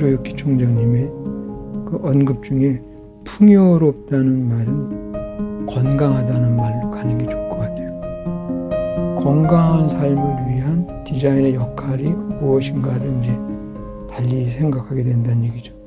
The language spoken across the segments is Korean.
히로유키 총장님의 그 언급 중에 풍요롭다는 말은 건강하다는 말로 가는 게 좋을 것 같아요. 건강한 삶을 위한 디자인의 역할이 무엇인가를 이제 달리 생각하게 된다는 얘기죠.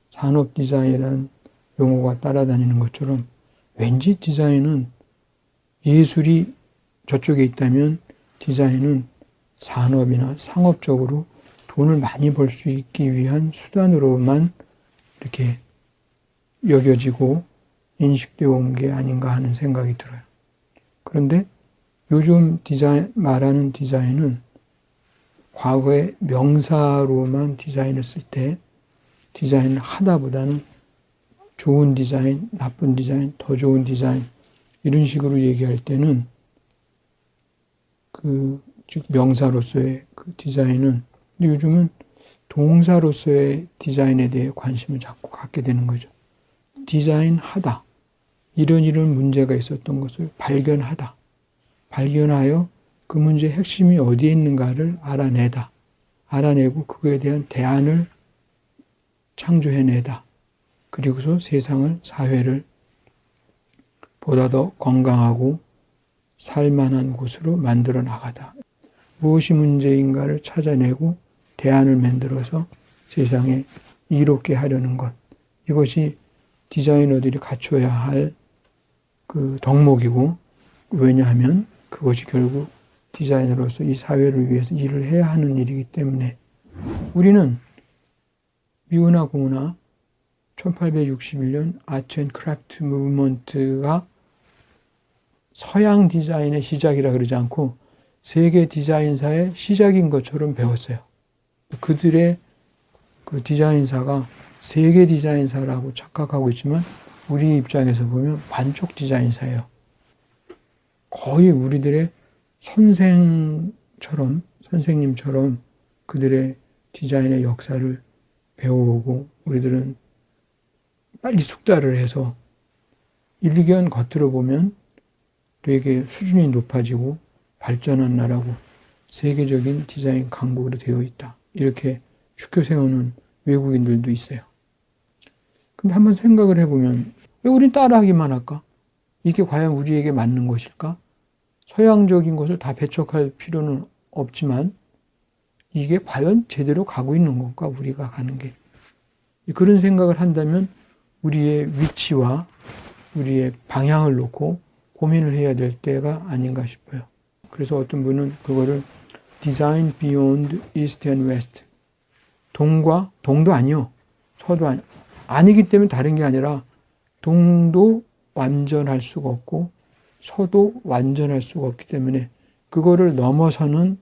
산업 디자인이라는 용어가 따라다니는 것처럼 왠지 디자인은 예술이 저쪽에 있다면 디자인은 산업이나 상업적으로 돈을 많이 벌 수 있기 위한 수단으로만 이렇게 여겨지고 인식되어 온 게 아닌가 하는 생각이 들어요. 그런데 요즘 말하는 디자인은 과거에 명사로만 디자인했을 때 디자인을 하다보다는 좋은 디자인, 나쁜 디자인, 더 좋은 디자인 이런 식으로 얘기할 때는 즉 명사로서의 그 디자인은 요즘은 동사로서의 디자인에 대해 관심을 자꾸 갖게 되는 거죠. 디자인하다. 이런 문제가 있었던 것을 발견하다. 발견하여 그 문제의 핵심이 어디에 있는가를 알아내다. 알아내고 그거에 대한 대안을 창조해내다. 그리고서 세상을, 사회를 보다 더 건강하고 살만한 곳으로 만들어 나가다. 무엇이 문제인가를 찾아내고 대안을 만들어서 세상에 이롭게 하려는 것. 이것이 디자이너들이 갖춰야 할 그 덕목이고, 왜냐하면 그것이 결국 디자이너로서 이 사회를 위해서 일을 해야 하는 일이기 때문에 우리는 미우나 고우나 1861년 아트 앤 크래프트 무브먼트가 서양 디자인의 시작이라 그러지 않고 세계 디자인사의 시작인 것처럼 배웠어요. 그들의 그 디자인사가 세계 디자인사라고 착각하고 있지만 우리 입장에서 보면 반쪽 디자인사예요. 거의 우리들의 선생님처럼 그들의 디자인의 역사를 배워오고 우리들은 빨리 숙달을 해서 일견 겉으로 보면 되게 수준이 높아지고 발전한 나라고 세계적인 디자인 강국으로 되어 있다. 이렇게 추켜 세우는 외국인들도 있어요. 근데 한번 생각을 해보면 왜 우린 따라하기만 할까? 이게 과연 우리에게 맞는 것일까? 서양적인 것을 다 배척할 필요는 없지만 이게 과연 제대로 가고 있는 건가? 우리가 가는 게. 그런 생각을 한다면 우리의 위치와 우리의 방향을 놓고 고민을 해야 될 때가 아닌가 싶어요. 그래서 어떤 분은 그거를 Design Beyond East and West. 동도 아니요. 서도 아니기 때문에 다른 게 아니라 동도 완전할 수가 없고 서도 완전할 수가 없기 때문에 그거를 넘어서는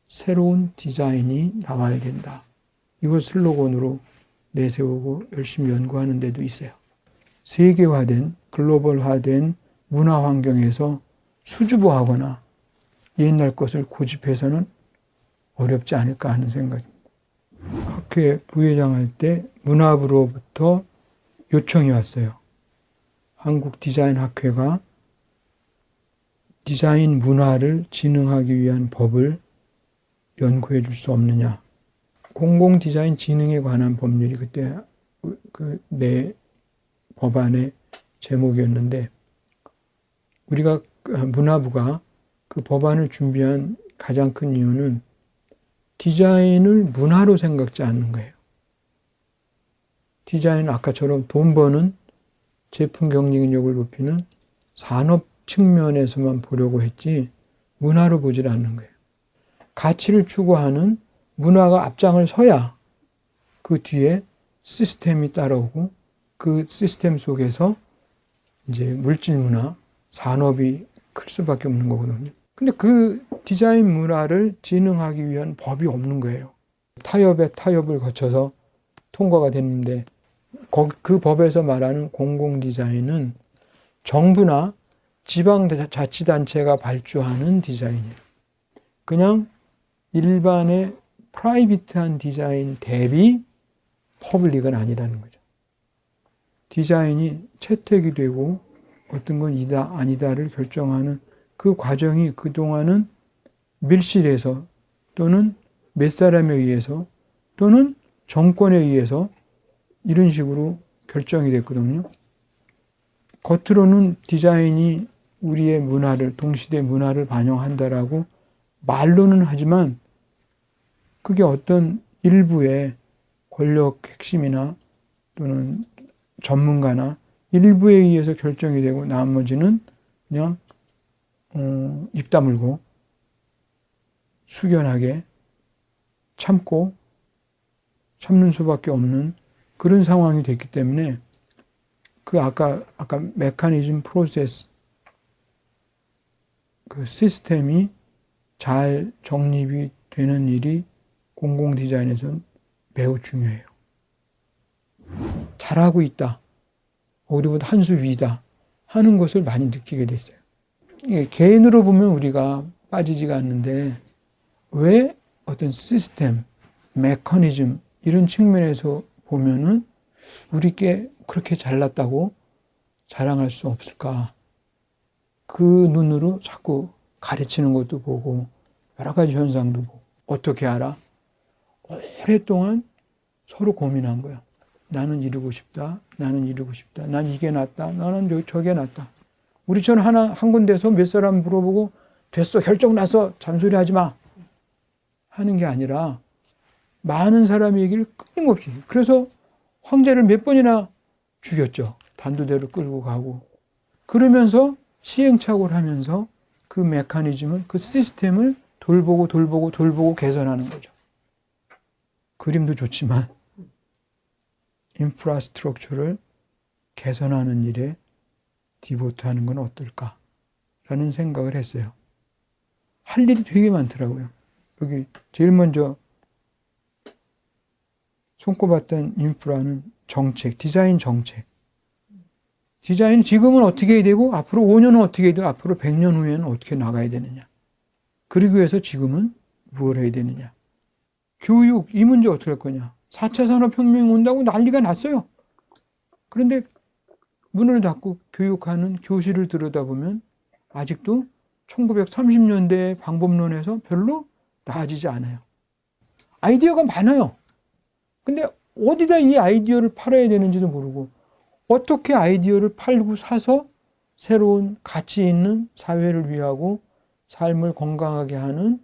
새로운 디자인이 나와야 된다. 이걸 슬로건으로 내세우고 열심히 연구하는 데도 있어요. 세계화된, 글로벌화된 문화 환경에서 수줍어하거나 옛날 것을 고집해서는 어렵지 않을까 하는 생각입니다. 학회 부회장할 때 문화부로부터 요청이 왔어요. 한국 디자인 학회가 디자인 문화를 진흥하기 위한 법을 연구해 줄 수 없느냐. 공공 디자인 진흥에 관한 법률이 그때 내 법안의 제목이었는데 우리가 문화부가 그 법안을 준비한 가장 큰 이유는 디자인을 문화로 생각지 않는 거예요. 디자인은 아까처럼 돈 버는 제품 경쟁력을 높이는 산업 측면에서만 보려고 했지 문화로 보질 않는 거예요. 가치를 추구하는 문화가 앞장을 서야 그 뒤에 시스템이 따라오고 그 시스템 속에서 이제 물질 문화, 산업이 클 수밖에 없는 거거든요. 근데 그 디자인 문화를 진흥하기 위한 법이 없는 거예요. 타협의 타협을 거쳐서 통과가 됐는데 그 법에서 말하는 공공 디자인은 정부나 지방자치단체가 발주하는 디자인이에요. 그냥 일반의 프라이빗한 디자인 대비 퍼블릭은 아니라는 거죠. 디자인이 채택이 되고 어떤 건 이다 아니다를 결정하는 그 과정이 그동안은 밀실에서 또는 몇 사람에 의해서 또는 정권에 의해서 이런 식으로 결정이 됐거든요. 겉으로는 디자인이 우리의 문화를, 동시대 문화를 반영한다라고 말로는 하지만 그게 어떤 일부의 권력 핵심이나 또는 전문가나 일부에 의해서 결정이 되고 나머지는 그냥 입 다물고 숙연하게 참고 참는 수밖에 없는 그런 상황이 됐기 때문에 그 아까 메커니즘 프로세스 그 시스템이 잘 정립이 되는 일이 공공 디자인에서는 매우 중요해요. 잘하고 있다. 우리보다 한 수 위다 하는 것을 많이 느끼게 됐어요. 이게 개인으로 보면 우리가 빠지지가 않는데 왜 어떤 시스템, 메커니즘 이런 측면에서 보면은 우리께 그렇게 잘났다고 자랑할 수 없을까? 그 눈으로 자꾸 가르치는 것도 보고 여러 가지 현상도 보고 어떻게 알아? 오랫동안 서로 고민한 거야. 나는 이루고 싶다. 나는 이루고 싶다. 난 이게 낫다. 나는 저게 낫다. 우리처럼 한 군데서 몇 사람 물어보고 됐어. 결정 나서 잔소리 하지 마. 하는 게 아니라 많은 사람의 얘기를 끊임없이. 그래서 황제를 몇 번이나 죽였죠. 단두대로 끌고 가고. 그러면서 시행착오를 하면서 그 메커니즘을, 그 시스템을 돌보고 개선하는 거죠. 그림도 좋지만 인프라스트럭처를 개선하는 일에 디보트하는 건 어떨까라는 생각을 했어요. 할 일이 되게 많더라고요. 여기 제일 먼저 손꼽았던 인프라는 정책, 디자인 정책. 디자인 지금은 어떻게 해야 되고 앞으로 5년은 어떻게 해야 되고 앞으로 100년 후에는 어떻게 나가야 되느냐. 그러기 위해서 지금은 무엇을 해야 되느냐. 교육, 이 문제 어떻게 할 거냐. 4차 산업혁명이 온다고 난리가 났어요. 그런데 문을 닫고 교육하는 교실을 들여다보면 아직도 1930년대 방법론에서 별로 나아지지 않아요. 아이디어가 많아요. 근데 어디다 이 아이디어를 팔아야 되는지도 모르고 어떻게 아이디어를 팔고 사서 새로운 가치 있는 사회를 위하고 삶을 건강하게 하는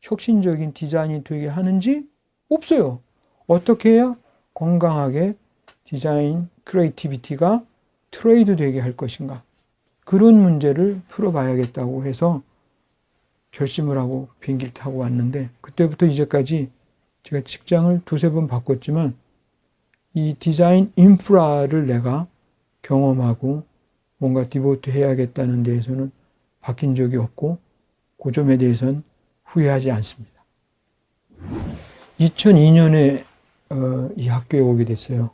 혁신적인 디자인이 되게 하는지 없어요. 어떻게 해야 건강하게 디자인, 크리에이티비티가 트레이드 되게 할 것인가. 그런 문제를 풀어봐야겠다고 해서 결심을 하고 비행기를 타고 왔는데 그때부터 이제까지 제가 직장을 두세 번 바꿨지만 이 디자인 인프라를 내가 경험하고 뭔가 디보트 해야겠다는 데에서는 바뀐 적이 없고 그 점에 대해서는 후회하지 않습니다. 2002년에 이 학교에 오게 됐어요.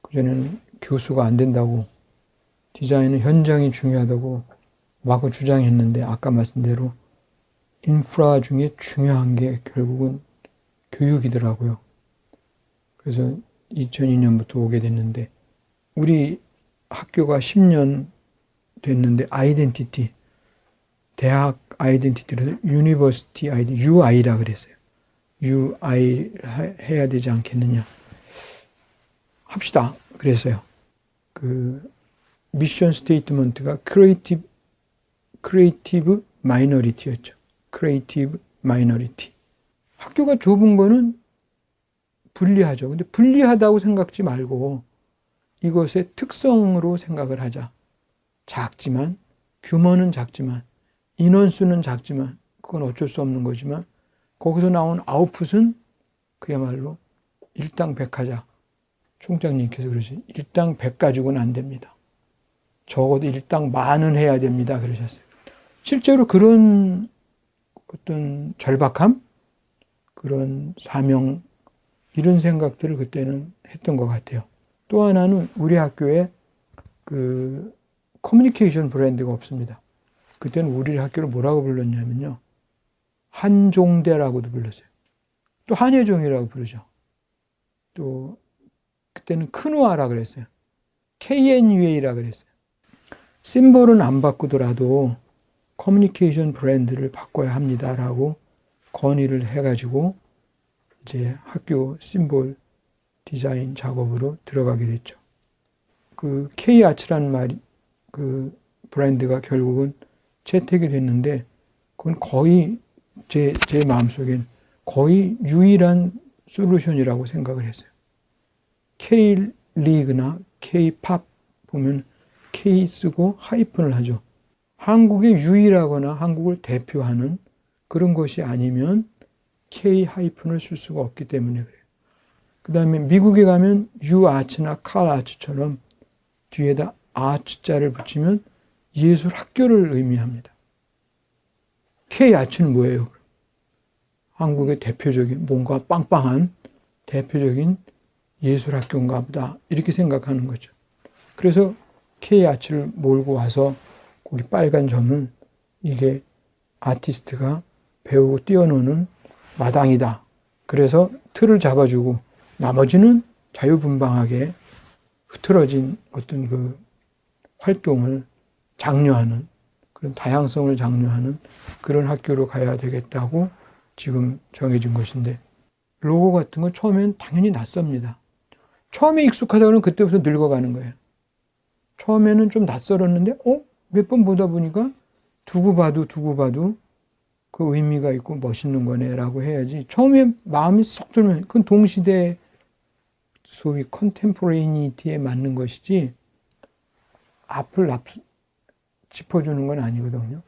그전에는 교수가 안 된다고 디자인은 현장이 중요하다고 마구 주장했는데 아까 말씀대로 인프라 중에 중요한 게 결국은 교육이더라고요. 그래서 2002년부터 오게 됐는데 우리 학교가 10년 됐는데 아이덴티티, 대학 아이덴티티를 유니버시티 아이덴티티, UI라 그랬어요. UI 해야 되지 않겠느냐. 합시다. 그랬어요. 그 미션 스테이트먼트가 크리에이티브 마이너리티였죠. 크리에이티브 마이너리티. 학교가 좁은 거는 불리하죠. 근데 불리하다고 생각지 말고 이것의 특성으로 생각을 하자. 작지만, 규모는 작지만, 인원수는 작지만, 그건 어쩔 수 없는 거지만, 거기서 나온 아웃풋은 그야말로 일당백하자. 총장님께서 그러시죠. 일당 100 가지고는 안 됩니다. 적어도 일당 10,000은 해야 됩니다. 그러셨어요. 실제로 그런 어떤 절박함, 그런 사명, 이런 생각들을 그때는 했던 것 같아요. 또 하나는 우리 학교에 그 커뮤니케이션 브랜드가 없습니다. 그때는 우리 학교를 뭐라고 불렀냐면요. 한종대라고도 불렀어요. 또 한예종이라고 부르죠. 또 때는 크누아라 그랬어요. KNUA라 그랬어요. 심볼은 안 바꾸더라도 커뮤니케이션 브랜드를 바꿔야 합니다라고 건의를 해가지고 이제 학교 심볼 디자인 작업으로 들어가게 됐죠. 그 K아츠라는 말이 그 브랜드가 결국은 채택이 됐는데 그건 거의 제 마음속엔 거의 유일한 솔루션이라고 생각을 했어요. K리그나 K팝 보면 K 쓰고 하이픈을 하죠. 한국의 유일하거나 한국을 대표하는 그런 것이 아니면 K 하이픈을 쓸 수가 없기 때문에 그래요. 그 다음에 미국에 가면 유아츠나 칼아츠처럼 뒤에다 아츠자를 붙이면 예술 학교를 의미합니다. K아츠는 뭐예요? 한국의 대표적인 뭔가 빵빵한 대표적인 예술 학교인가 보다 이렇게 생각하는 거죠. 그래서 K아츠를 몰고 와서 거기 빨간 점은 이게 아티스트가 배우고 뛰어노는 마당이다. 그래서 틀을 잡아주고 나머지는 자유분방하게 흐트러진 어떤 그 활동을 장려하는 그런 다양성을 장려하는 그런 학교로 가야 되겠다고 지금 정해진 것인데 로고 같은 건 처음엔 당연히 낯섭니다. 처음에 익숙하다고는 그때부터 늙어가는 거예요. 처음에는 좀 낯설었는데 몇 번 보다 보니까 두고 봐도 그 의미가 있고 멋있는 거네라고 해야지 처음에 마음이 쏙 들면 그건 동시대 소위 컨템포레이니티에 맞는 것이지 앞을 짚어주는 건 아니거든요.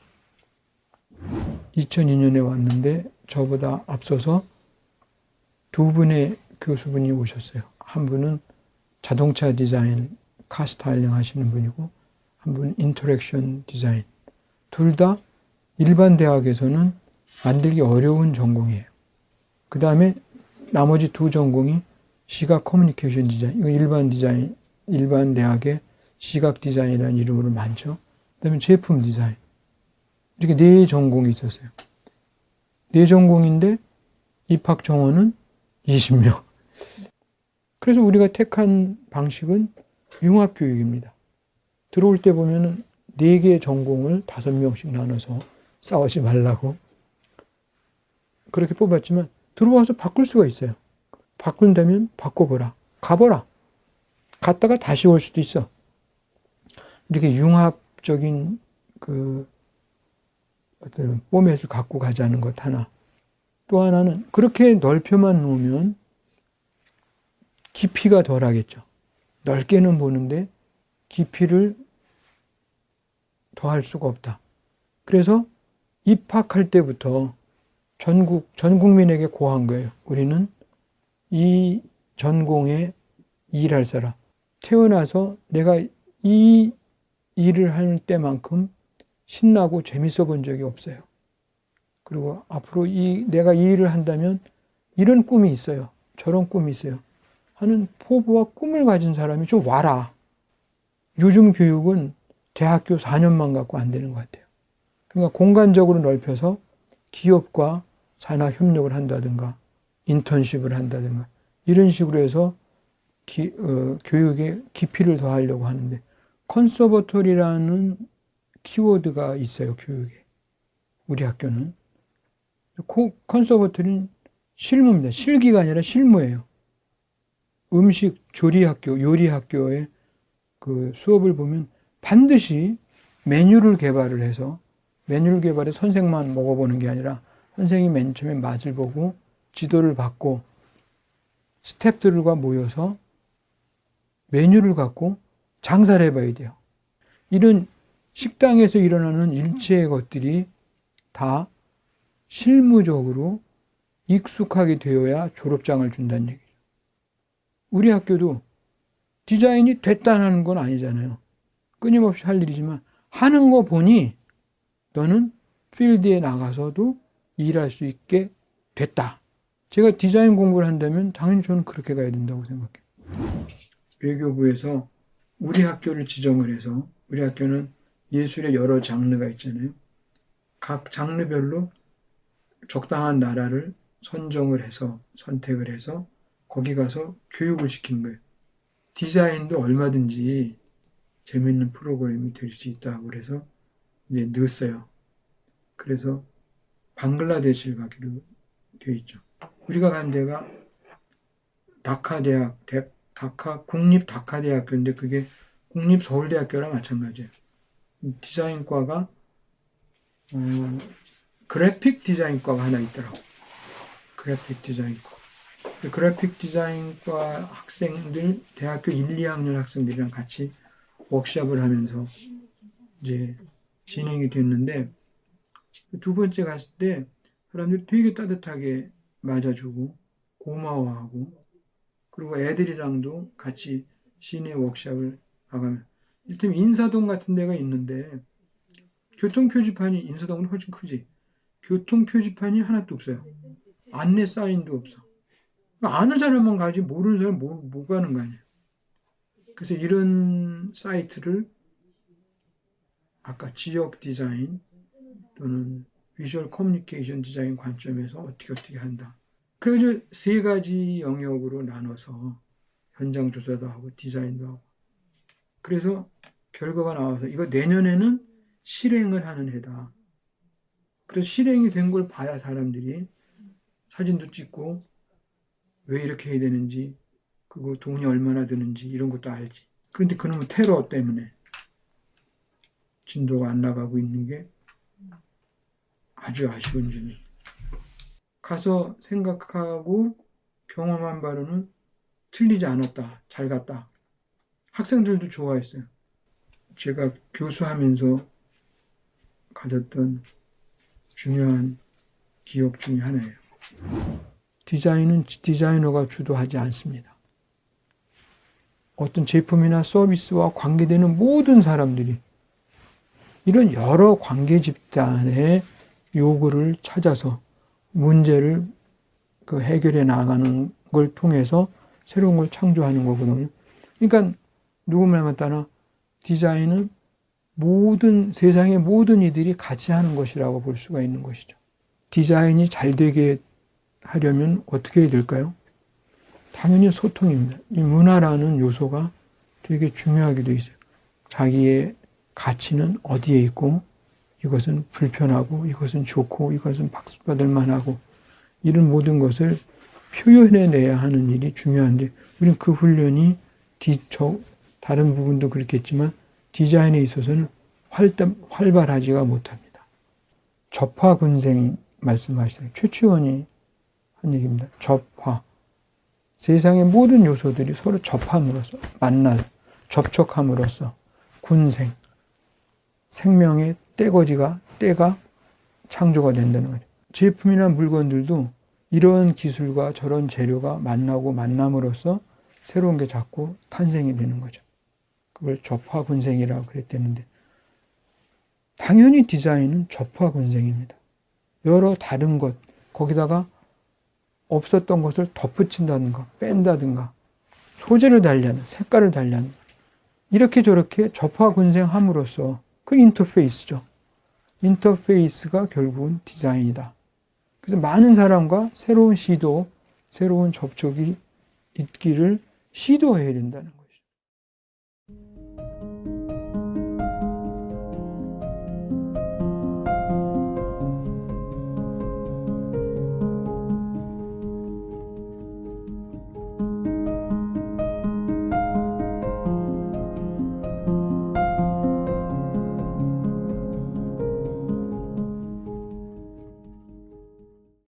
2002년에 왔는데 저보다 앞서서 두 분의 교수분이 오셨어요. 한 분은 자동차 디자인, 카 스타일링 하시는 분이고 한 분은 인터랙션 디자인. 둘 다 일반 대학에서는 만들기 어려운 전공이에요. 그 다음에 나머지 두 전공이 시각 커뮤니케이션 디자인. 이거 일반 대학의 시각 디자인이라는 이름으로 많죠. 그 다음에 제품 디자인. 이렇게 네 전공이 있었어요. 네 전공인데 입학 정원은 20명. 그래서 우리가 택한 방식은 융합교육입니다. 들어올 때 보면은 4개의 전공을 5명씩 나눠서 싸우지 말라고 그렇게 뽑았지만 들어와서 바꿀 수가 있어요. 바꾼다면 바꿔보라. 가보라. 갔다가 다시 올 수도 있어. 이렇게 융합적인 그 어떤 포맷을 갖고 가자는 것 하나. 또 하나는 그렇게 넓혀만 놓으면 깊이가 덜하겠죠. 넓게는 보는데 깊이를 더할 수가 없다. 그래서 입학할 때부터 전 국민에게 고한 거예요. 우리는 이 전공에 일할 사람. 태어나서 내가 이 일을 하는 때만큼 신나고 재밌어 본 적이 없어요. 그리고 앞으로 내가 이 일을 한다면 이런 꿈이 있어요. 저런 꿈이 있어요. 하는 포부와 꿈을 가진 사람이 좀 와라. 요즘 교육은 대학교 4년만 갖고 안 되는 것 같아요. 그러니까 공간적으로 넓혀서 기업과 산학 협력을 한다든가 인턴십을 한다든가 이런 식으로 해서 교육에 깊이를 더하려고 하는데 컨서버터리라는 키워드가 있어요. 교육에. 우리 학교는. 컨서버터리는 실무입니다. 실기가 아니라 실무예요. 음식 조리학교, 요리학교의 그 수업을 보면 반드시 메뉴를 개발해서 선생만 먹어보는 게 아니라 선생이 맨 처음에 맛을 보고 지도를 받고 스태프들과 모여서 메뉴를 갖고 장사를 해봐야 돼요. 이런 식당에서 일어나는 일체의 것들이 다 실무적으로 익숙하게 되어야 졸업장을 준다는 얘기죠. 우리 학교도 디자인이 됐다는 건 아니잖아요. 끊임없이 할 일이지만 하는 거 보니 너는 필드에 나가서도 일할 수 있게 됐다. 제가 디자인 공부를 한다면 당연히 저는 그렇게 가야 된다고 생각해요. 외교부에서 우리 학교를 지정을 해서 우리 학교는 예술의 여러 장르가 있잖아요. 각 장르별로 적당한 나라를 선택을 해서 거기 가서 교육을 시키는 거예요. 디자인도 얼마든지 재밌는 프로그램이 될 수 있다고 그래서 이제 넣었어요. 그래서 방글라데시를 가기로 되어 있죠. 우리가 간 데가 다카 국립 다카 대학교인데 그게 국립 서울대학교랑 마찬가지예요. 디자인과가 그래픽 디자인과가 하나 있더라고. 그래픽 디자인과. 그래픽 디자인과 학생들, 대학교 1, 2학년 학생들이랑 같이 워크숍을 하면서 이제 진행이 됐는데, 두 번째 갔을 때 사람들이 되게 따뜻하게 맞아주고 고마워하고, 그리고 애들이랑도 같이 시내 워크숍을 나가면, 이를테면 인사동 같은 데가 있는데 교통표지판이, 인사동은 훨씬 크지, 교통표지판이 하나도 없어요. 안내 사인도 없어. 아는 사람만 가지 모르는 사람 못 가는 거 아니에요. 그래서 이런 사이트를 아까 지역 디자인 또는 비주얼 커뮤니케이션 디자인 관점에서 어떻게 한다. 그래서 세 가지 영역으로 나눠서 현장 조사도 하고 디자인도 하고. 그래서 결과가 나와서 이거 내년에는 실행을 하는 해다. 그래서 실행이 된 걸 봐야 사람들이 사진도 찍고 왜 이렇게 해야 되는지, 그리고 돈이 얼마나 드는지 이런 것도 알지. 그런데 그놈의 테러 때문에 진도가 안 나가고 있는 게 아주 아쉬운 점이에요. 가서 생각하고 경험한 바로는 틀리지 않았다. 잘 갔다. 학생들도 좋아했어요. 제가 교수하면서 가졌던 중요한 기억 중에 하나예요. 디자인은 디자이너가 주도하지 않습니다. 어떤 제품이나 서비스와 관계되는 모든 사람들이 이런 여러 관계 집단의 요구를 찾아서 문제를 해결해 나가는 걸 통해서 새로운 걸 창조하는 거거든요. 그러니까 누구 말만 따나 디자인은 세상의 모든 이들이 같이 하는 것이라고 볼 수가 있는 것이죠. 디자인이 잘 되게 하려면 어떻게 해야 될까요? 당연히 소통입니다. 이 문화라는 요소가 되게 중요하게 되어 있어요. 자기의 가치는 어디에 있고, 이것은 불편하고, 이것은 좋고, 이것은 박수받을 만하고, 이런 모든 것을 표현해내야 하는 일이 중요한데, 우리는 그 훈련이 다른 부분도 그렇겠지만 디자인에 있어서는 활발하지가 못합니다. 접화근생 말씀하시는 최치원이 한 얘기입니다. 접화. 세상의 모든 요소들이 서로 접함으로써, 접촉함으로써 군생, 생명의 때가 창조가 된다는 거죠. 제품이나 물건들도 이런 기술과 저런 재료가 만남으로써 새로운 게 자꾸 탄생이 되는 거죠. 그걸 접화군생이라고 그랬다는데, 당연히 디자인은 접화군생입니다. 여러 다른 것, 거기다가 없었던 것을 덧붙인다든가 뺀다든가 소재를 달리하는, 색깔을 달리하는, 이렇게 저렇게 접화군생함으로써 그 인터페이스죠. 인터페이스가 결국은 디자인이다. 그래서 많은 사람과 새로운 시도, 새로운 접촉이 있기를 시도해야 된다는 거예요.